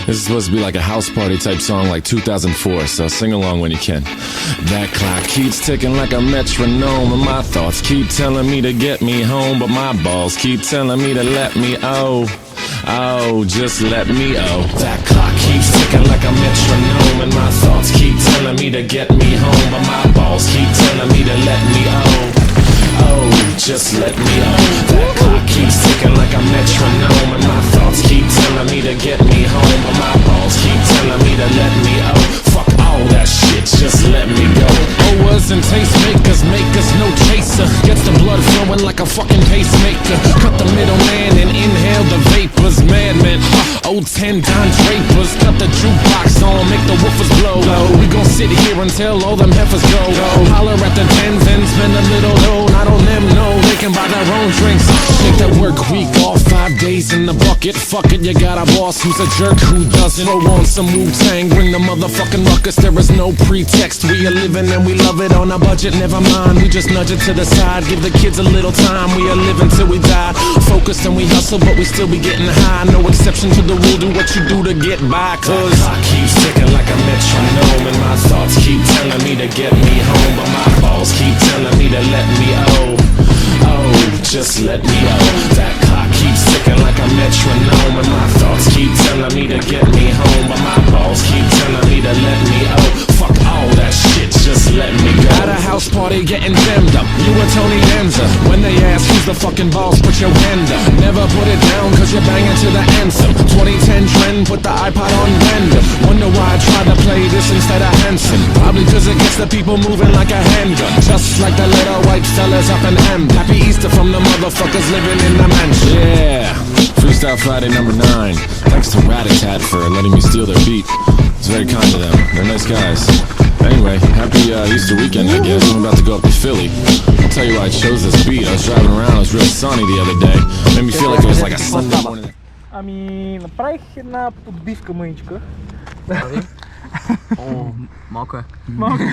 This is supposed to be like a house party type song like 2004, so sing along when you can. That clock keeps ticking like a metronome, and my thoughts keep telling me to get me home, but my balls keep telling me to let me just let me That clock keeps ticking like a metronome, and my thoughts keep telling me to get me home, but my balls keep telling me to let me just let me That clock keeps ticking like a metronome, and my thoughts keep telling me to get me home, but my balls keep telling me to let me Fuck all that shit, just let me go. Owers and tastemakers, makers, no chaser. Gets the blood flowing like a fucking pacemaker. Cut the middleman and inhale the vapors. Madman, old 10 Don Drapers. Cut the jukebox on, make the woofers blow. We gon' sit here until all them heifers go. Holler at the tens and spend a little dough. Not on them, no, they can buy their own drinks. Take that work week off, 5 days in the bucket. Fuck it, you got a boss who's a jerk who doesn't. Throw on some Wu-Tang, bring the motherfucking ruckus. There is no pretext, we are living and we love it on a budget. Never mind, we just nudge it to the side. Give the kids a little time, we are living till we die. Focused and we hustle, but we still be getting high. No exception to the rule, do what you do to get by. Cause the clock keeps ticking like a metronome, and my thoughts keep telling me to get me home, but my balls keep telling me to let me just let me That clock keeps ticking like a metronome, and my thoughts keep telling me to get me home, but my balls keep telling me to let me Fuck all that shit, just let me go. At a house party getting jammed up, you and Tony Danza. When they ask who's the fucking boss, put your hand up. Never put it down cause you're banging to the anthem. 2010 trend, put the iPod on random. Wonder why I tried to play this instead of Hanson. Probably cause it gets the people moving like a handgun. Just like the little white fellas up in Amd. Happy Easter from the motherfuckers living in the mansion. Yeah, Freestyle Friday #9. Thanks to Ratatat for letting me steal their beat. It's very kind of them. They're nice guys. Anyway, happy Easter weekend, I guess. I'm about to go up to Philly. I'll tell you why I chose this beat. I was driving around, it was real sunny the other day. Made me feel like it was like a Sunday morning. Ами, направих една подбивка мъничка. О, малко е. Малко.